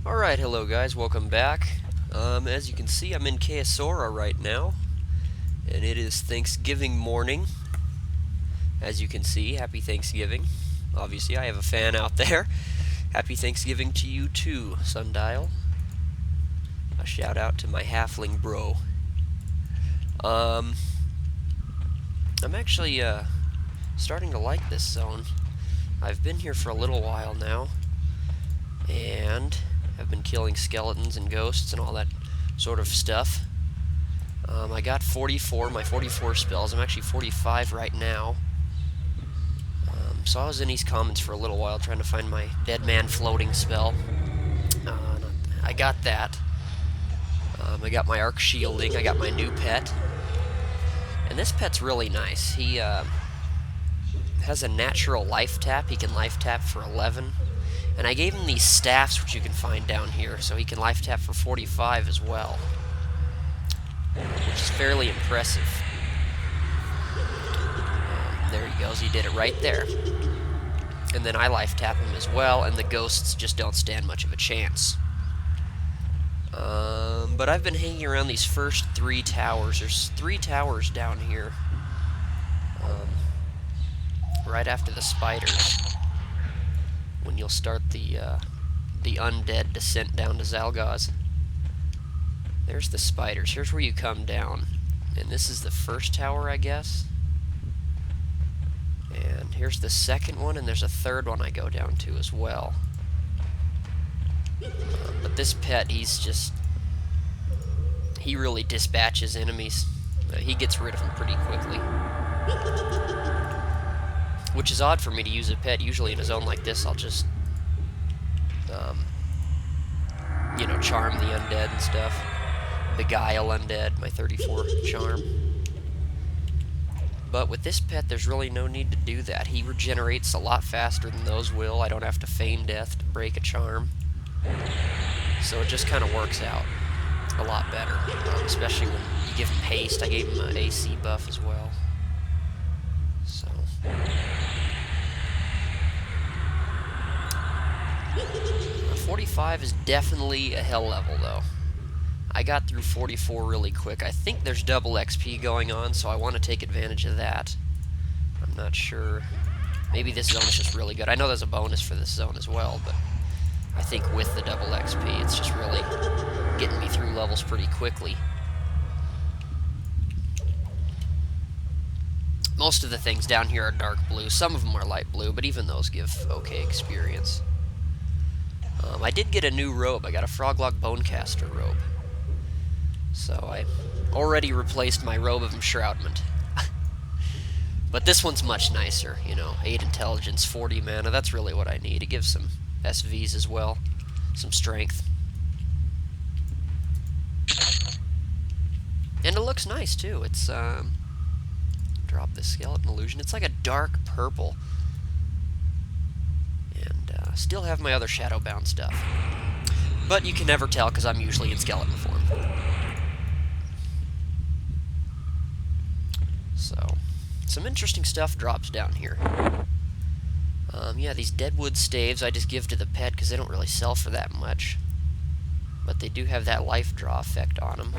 Alright, hello guys, welcome back. As you can see, I'm in Kaesora right now, and it is Thanksgiving morning. As you can see, happy Thanksgiving. Obviously, I have a fan out there. Happy Thanksgiving to you too, Sundial. A shout out to my halfling bro. I'm actually starting to like this zone. I've been here for a little while now, and I've been killing skeletons and ghosts and all that sort of stuff. I got 44, my 44 spells. I'm actually 45 right now. So I was in East Commons for a little while trying to find my dead man floating spell. I got that. I got my arc shielding. I got my new pet. And this pet's really nice. He has a natural life tap. He can life tap for 11. And I gave him these staffs, which you can find down here, so he can life tap for 45 as well, which is fairly impressive. There he goes, he did it right there. And then I life tap him as well, and the ghosts just don't stand much of a chance. But I've been hanging around these first 3 towers. There's 3 towers down here, right after the spiders, when you'll start the undead descent down to Zalgaz. There's the spiders. Here's where you come down. And this is the first tower, I guess. And here's the second one, and there's a third one I go down to as well. But this pet, he really dispatches enemies. He gets rid of them pretty quickly. Which is odd for me to use a pet. Usually in a zone like this, I'll just, charm the undead and stuff. Beguile undead, my 34 charm. But with this pet, there's really no need to do that. He regenerates a lot faster than those will. I don't have to feign death to break a charm. So it just kind of works out a lot better, especially when you give him haste. I gave him an AC buff as well. So 45 is definitely a hell level, though. I got through 44 really quick. I think there's double XP going on, so I want to take advantage of that. I'm not sure. Maybe this zone is just really good. I know there's a bonus for this zone as well, but I think with the double XP, it's just really getting me through levels pretty quickly. Most of the things down here are dark blue. Some of them are light blue, but even those give okay experience. I did get a new robe. I got a Froglog Bonecaster robe. So I already replaced my robe of enshroudment. But this one's much nicer, 8 intelligence, 40 mana, that's really what I need. It gives some SVs as well, some strength. And it looks nice too. It's, drop the skeleton illusion. It's like a dark purple. And still have my other shadowbound stuff. But you can never tell because I'm usually in skeleton form. So, some interesting stuff drops down here. Yeah, these deadwood staves I just give to the pet because they don't really sell for that much. But they do have that life draw effect on them.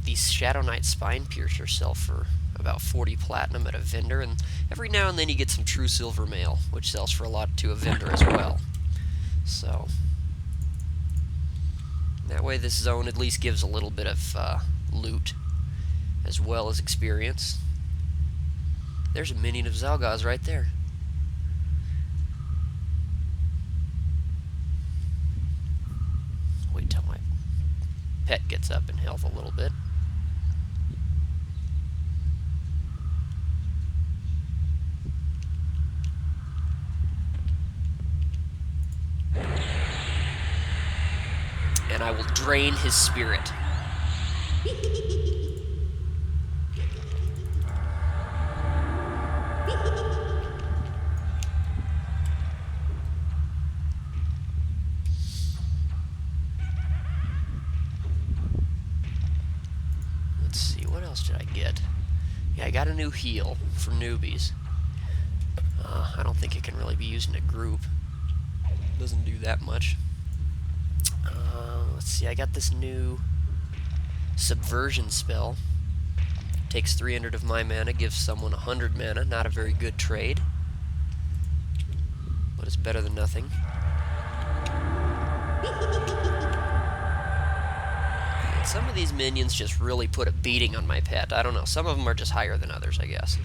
These Shadow Knight Spine Piercers sell for about 40 platinum at a vendor, and every now and then you get some true silver mail, which sells for a lot to a vendor as well. So, that way this zone at least gives a little bit of loot, as well as experience. There's a minion of Zalgaz right there. Wait till my pet gets up in health a little bit. And I will drain his spirit. Let's see, what else did I get? Yeah, I got a new heal for newbies. I don't think it can really be used in a group. Doesn't do that much. Let's see, I got this new Subversion spell. Takes 300 of my mana, gives someone 100 mana. Not a very good trade, but it's better than nothing. And some of these minions just really put a beating on my pet. I don't know, some of them are just higher than others, I guess.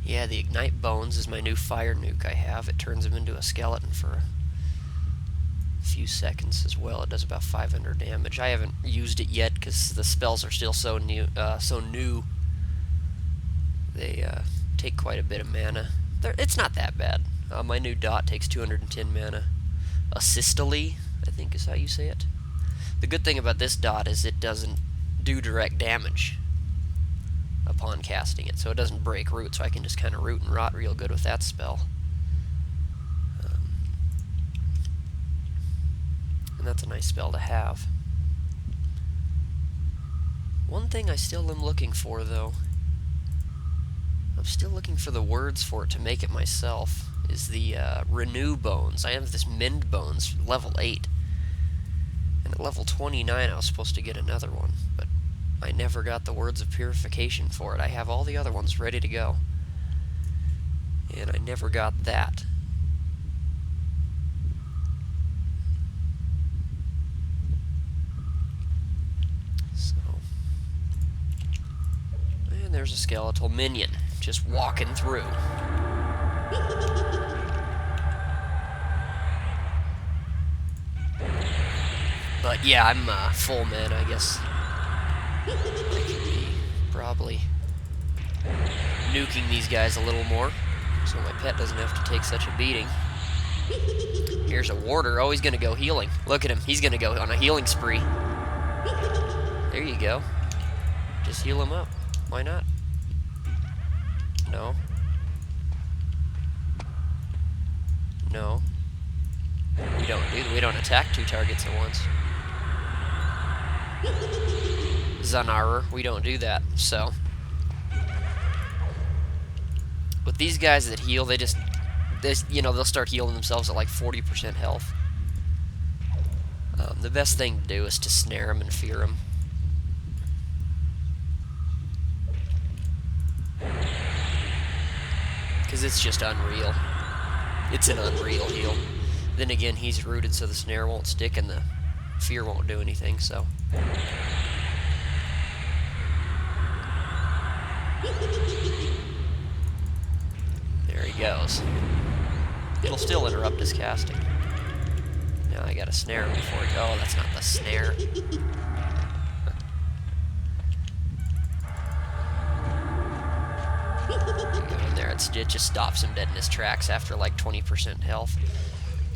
Yeah, the Ignite Bones is my new fire nuke I have. It turns him into a skeleton for a few seconds as well. It does about 500 damage. I haven't used it yet because the spells are still so new. They take quite a bit of mana. It's not that bad. My new dot takes 210 mana. Assistally, I think is how you say it. The good thing about this dot is it doesn't do direct damage upon casting it, so it doesn't break root, so I can just kind of root and rot real good with that spell. And that's a nice spell to have. One thing I still am looking for, though, I'm still looking for the words for it to make it myself, is the Renew Bones. I have this Mend Bones, level 8. And at level 29 I was supposed to get another one, but I never got the Words of Purification for it. I have all the other ones ready to go, and I never got that. So, and there's a skeletal minion just walking through. But yeah, I'm full man, I guess. I could be probably nuking these guys a little more, so my pet doesn't have to take such a beating. Here's a warder. Oh, he's going to go healing. Look at him. He's going to go on a healing spree. There you go. Just heal him up. Why not? No. No. We don't attack two targets at once. Zanarer, we don't do that. So with these guys that heal, they'll start healing themselves at like 40% health. The best thing to do is to snare them and fear them. Because it's just unreal. It's an unreal heal. Then again, he's rooted so the snare won't stick and the fear won't do anything, so. There he goes. It'll still interrupt his casting. Now I gotta snare him before he... Oh, that's not the snare. And there, it just stops him dead in his tracks after like 20% health.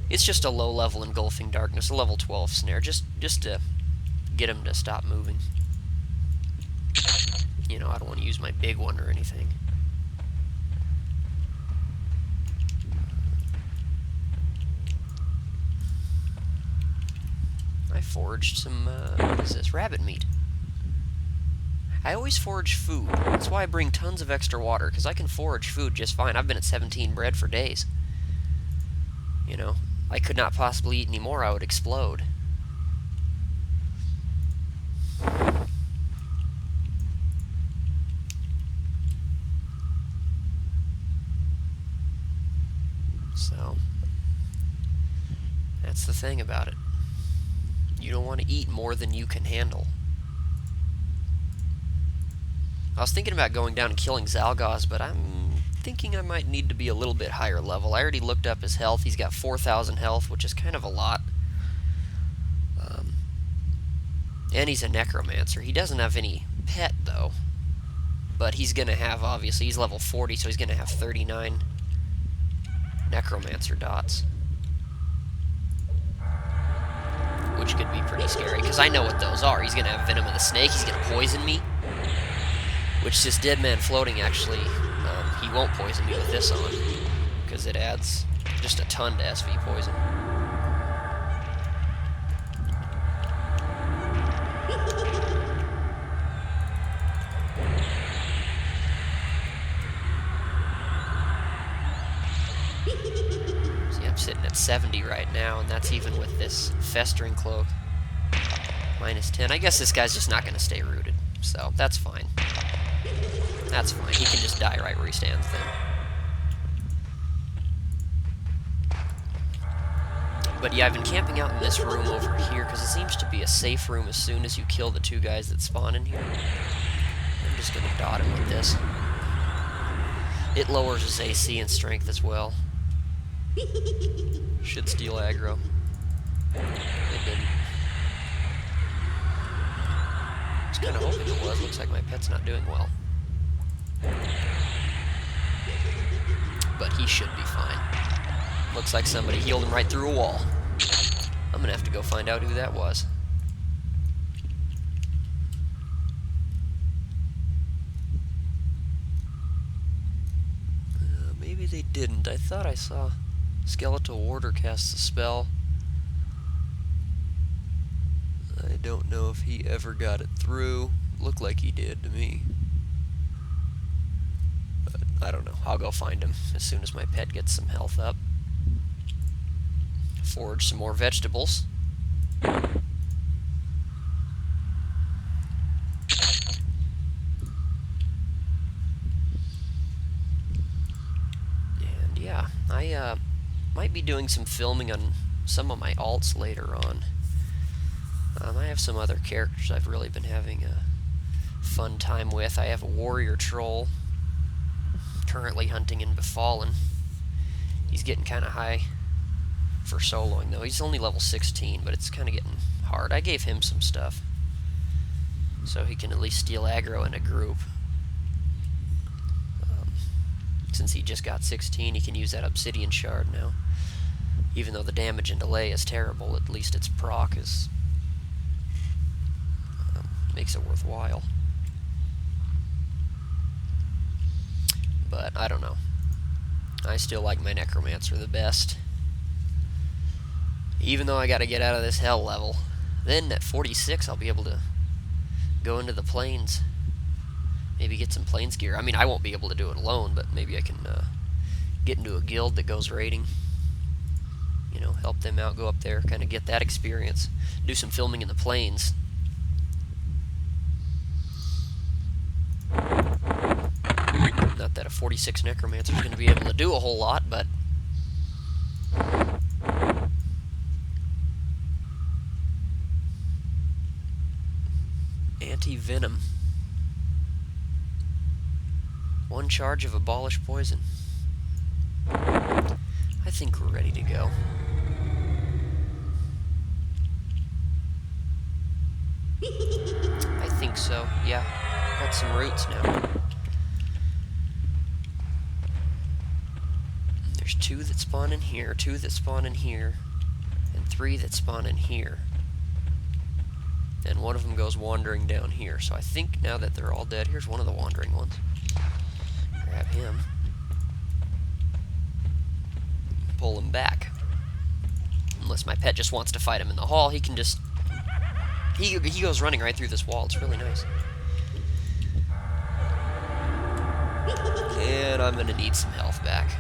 It's just a low-level Engulfing Darkness, a level 12 snare, just to get him to stop moving. You know, I don't want to use my big one or anything. I foraged some, what is this? Rabbit meat. I always forage food. That's why I bring tons of extra water, because I can forage food just fine. I've been at 17 bread for days. You know, I could not possibly eat any more. I would explode. So, that's the thing about it. You don't want to eat more than you can handle. I was thinking about going down and killing Zalgoz, but I'm thinking I might need to be a little bit higher level. I already looked up his health. He's got 4,000 health, which is kind of a lot. And he's a necromancer. He doesn't have any pet, though. But he's going to have, obviously, he's level 40, so he's going to have 39 necromancer dots. Which could be pretty scary, because I know what those are. He's going to have Venom of the Snake. He's going to poison me. Which this Dead Man Floating, actually, he won't poison me with this on, because it adds just a ton to SV poison. I'm sitting at 70 right now, and that's even with this festering cloak. Minus 10. I guess this guy's just not going to stay rooted, so that's fine. That's fine. He can just die right where he stands then. But yeah, I've been camping out in this room over here because it seems to be a safe room as soon as you kill the 2 guys that spawn in here. I'm just going to dot him with this. It lowers his AC and strength as well. Should steal aggro. It didn't. I was kind of hoping it was. Looks like my pet's not doing well. But he should be fine. Looks like somebody healed him right through a wall. I'm gonna have to go find out who that was. Maybe they didn't. I thought I saw Skeletal Warder cast the spell. I don't know if he ever got it through. Looked like he did to me. But I don't know. I'll go find him as soon as my pet gets some health up. Forage some more vegetables. And yeah, I might be doing some filming on some of my alts later on. I have some other characters I've really been having a fun time with. I have a warrior troll currently hunting in Befallen. He's getting kind of high for soloing though. He's only level 16, but it's kind of getting hard. I gave him some stuff so he can at least steal aggro in a group. Since he just got 16, he can use that obsidian shard now. Even though the damage and delay is terrible, at least its proc is makes it worthwhile. But I don't know. I still like my necromancer the best. Even though I gotta get out of this hell level. Then at 46 I'll be able to go into the plains. Maybe get some plains gear. I mean, I won't be able to do it alone, but maybe I can get into a guild that goes raiding. You know, help them out, go up there, kind of get that experience. Do some filming in the plains. Not that a 46 necromancer is going to be able to do a whole lot, but anti-venom. 1 charge of abolish poison. I think we're ready to go. I think so, yeah. Got some roots now. There's 2 that spawn in here, 2 that spawn in here, and 3 that spawn in here. And one of them goes wandering down here. So I think now that they're all dead, here's one of the wandering ones. Grab him. Pull him back. Unless my pet just wants to fight him in the hall, he can just... He goes running right through this wall. It's really nice. And I'm going to need some health back.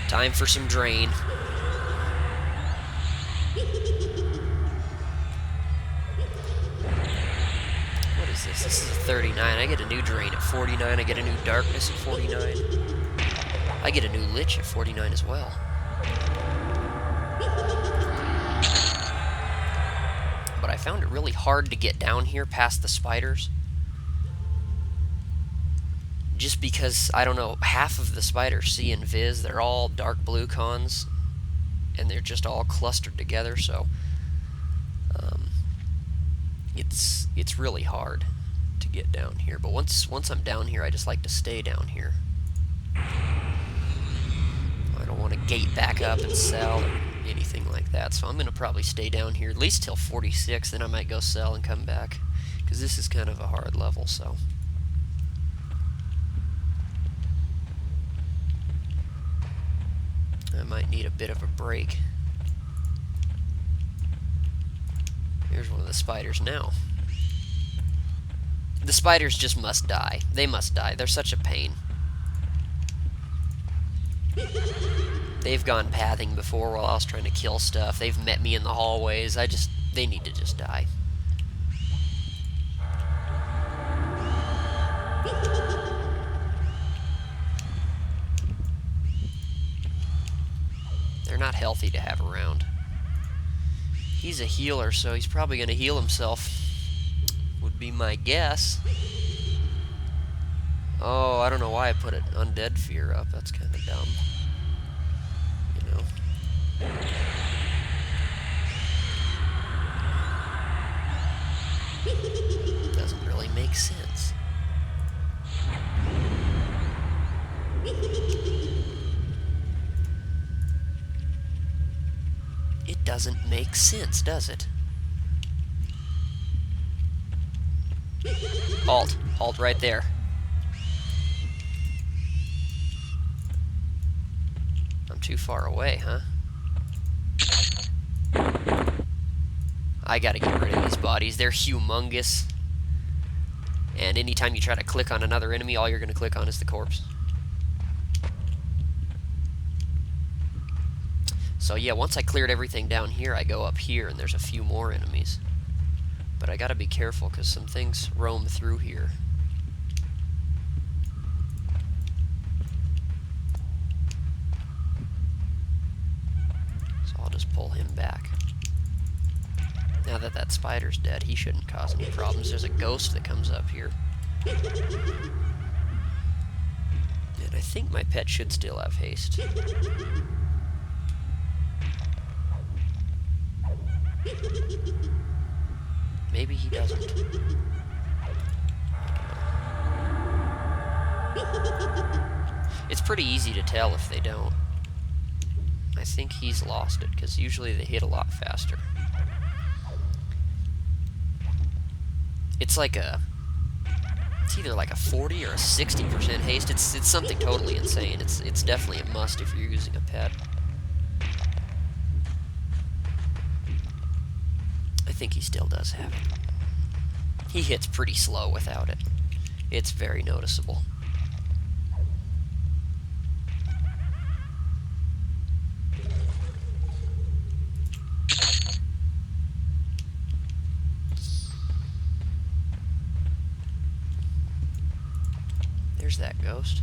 Time for some drain. What is this? This is a 39. I get a new drain at 49. I get a new darkness at 49. I get a new lich at 49 as well. But I found it really hard to get down here past the spiders. Just because, I don't know, half of the spiders see invis, they're all dark blue cons, and they're just all clustered together, so it's really hard to get down here. But once I'm down here, I just like to stay down here. I don't want to gate back up and sell or anything like that, so I'm going to probably stay down here at least till 46, then I might go sell and come back, because this is kind of a hard level, so... I might need a bit of a break. Here's one of the spiders now. The spiders just must die. They must die. They're such a pain. They've gone pathing before while I was trying to kill stuff. They've met me in the hallways. They need to just die. They're not healthy to have around. He's a healer, so he's probably going to heal himself, would be my guess. Oh, I don't know why I put an undead fear up. That's kind of dumb. You know. Doesn't really make sense. It doesn't make sense, does it? Halt. Halt right there. I'm too far away, huh? I gotta get rid of these bodies. They're humongous. And anytime you try to click on another enemy, all you're gonna click on is the corpse. So yeah, once I cleared everything down here, I go up here and there's a few more enemies. But I gotta be careful because some things roam through here. So I'll just pull him back. Now that that spider's dead, he shouldn't cause any problems. There's a ghost that comes up here. And I think my pet should still have haste. Maybe he doesn't. It's pretty easy to tell if they don't. I think he's lost it, because usually they hit a lot faster. It's like it's either like a 40 or a 60% haste. It's something totally insane. It's definitely a must if you're using a pet. I think he still does have it. He hits pretty slow without it. It's very noticeable. There's that ghost.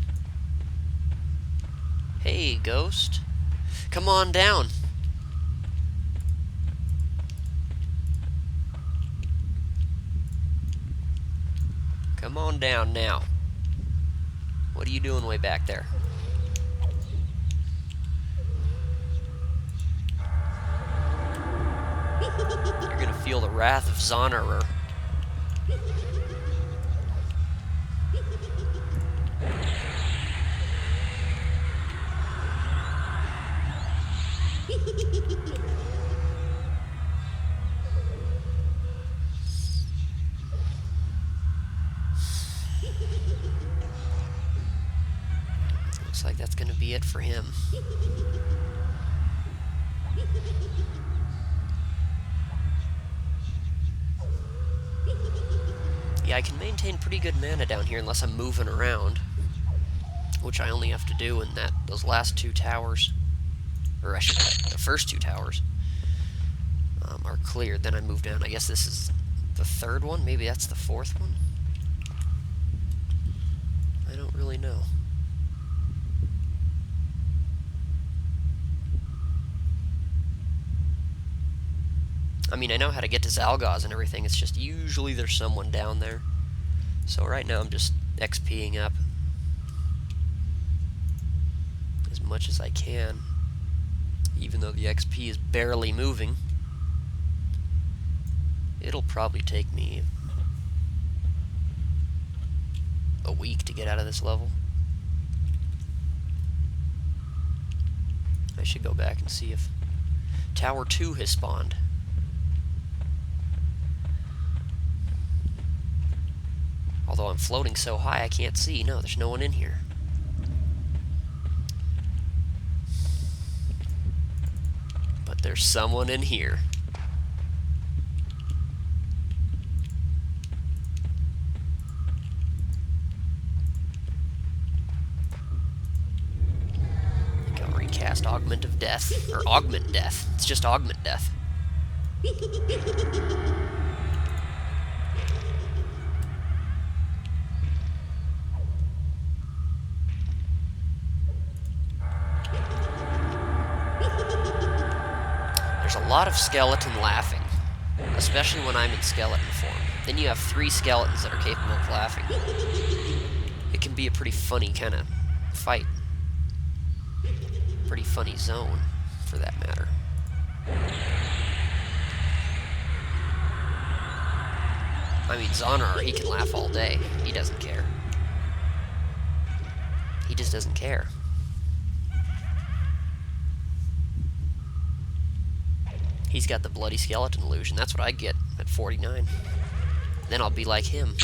Hey, ghost. Come on down. Come on down now. What are you doing way back there? You're gonna feel the wrath of Zonerer. Looks like that's gonna be it for him. Yeah, I can maintain pretty good mana down here unless I'm moving around, which I only have to do in those last two towers, or I should say, the first two towers are cleared. Then I move down. I guess this is the third one. Maybe that's the fourth one. I don't really know. I mean, I know how to get to Zalgoz and everything. It's just usually there's someone down there. So right now I'm just XPing up as much as I can, even though the XP is barely moving. It'll probably take me a week to get out of this level. I should go back and see if Tower 2 has spawned. Although I'm floating so high I can't see. No, there's no one in here. But there's someone in here. I think I'll cast Augment of Death. Or Augment Death. It's just Augment Death. There's a lot of skeleton laughing, especially when I'm in skeleton form. Then you have 3 skeletons that are capable of laughing. It can be a pretty funny kind of fight. Pretty funny zone, for that matter. I mean, Zonar, he can laugh all day. He doesn't care. He just doesn't care. He's got the bloody skeleton illusion. That's what I get at 49. Then I'll be like him.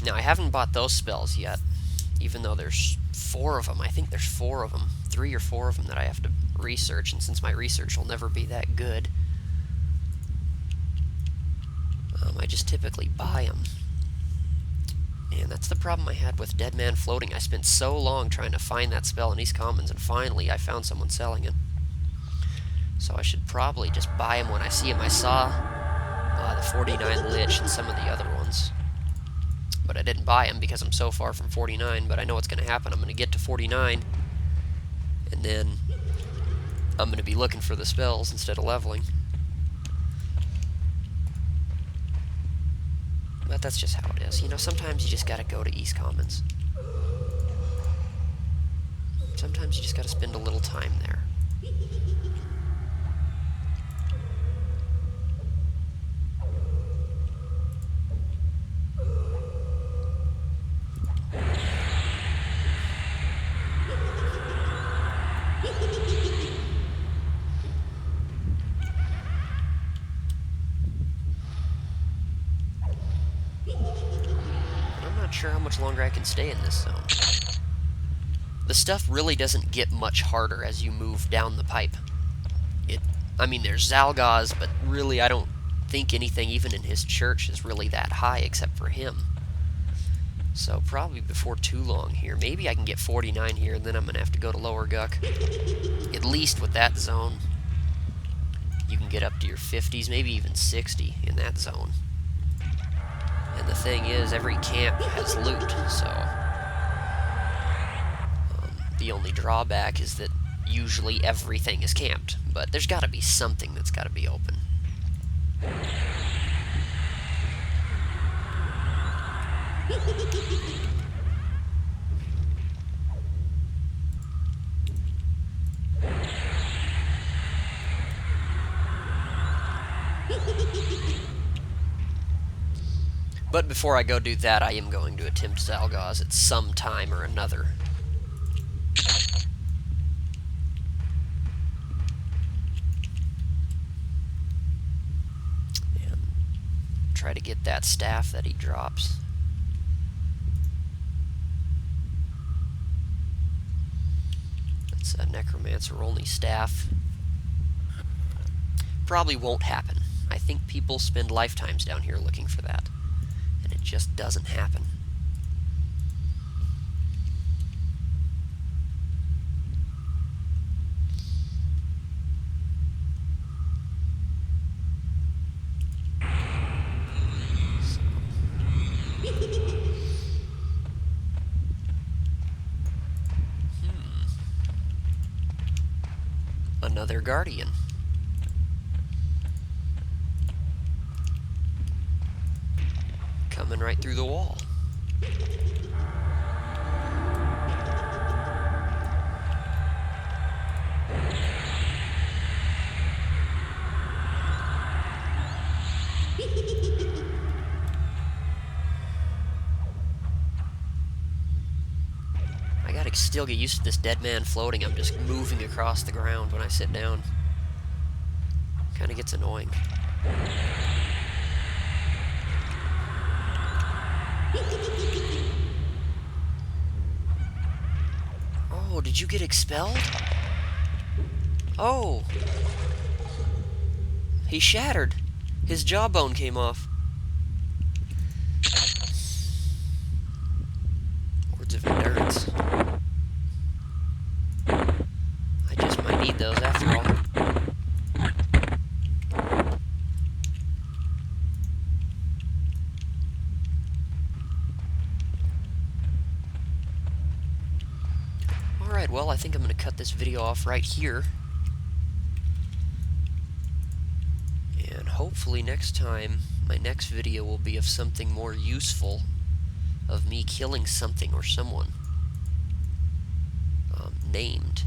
Now, I haven't bought those spells yet, even though there's 4 of them. I think there's 4 of them. 3 or 4 of them that I have to research, and since my research will never be that good, I just typically buy them. And that's the problem I had with Dead Man Floating. I spent so long trying to find that spell in East Commons, and finally I found someone selling it. So I should probably just buy them when I see them. I saw the 49 Lich and some of the other ones, but I didn't buy them because I'm so far from 49, but I know what's going to happen. I'm going to get to 49, and then I'm going to be looking for the spells instead of leveling. But that's just how it is. You know, sometimes you just gotta go to East Commons. Sometimes you just gotta spend a little time there. Sure how much longer I can stay in this zone. The stuff really doesn't get much harder as you move down the pipe. I mean, there's Zalgaz, but really I don't think anything even in his church is really that high except for him. So probably before too long here. Maybe I can get 49 here, and then I'm going to have to go to Lower Guck. At least with that zone, you can get up to your 50s, maybe even 60 in that zone. And the thing is, every camp has loot, so the only drawback is that usually everything is camped, but there's got to be something that's got to be open. But before I go do that, I am going to attempt Zalgaz at some time or another. And try to get that staff that he drops. It's a Necromancer-only staff. Probably won't happen. I think people spend lifetimes down here looking for that. And it just doesn't happen. Another Guardian. Coming right through the wall. I gotta still get used to this dead man floating. I'm just moving across the ground when I sit down. Kinda gets annoying. Oh, did you get expelled? Oh. He shattered. His jawbone came off. Alright, well, I think I'm going to cut this video off right here. And hopefully next time, my next video will be of something more useful, of me killing something or someone named.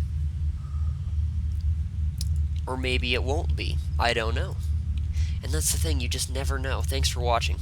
Or maybe it won't be. I don't know. And that's the thing, you just never know. Thanks for watching.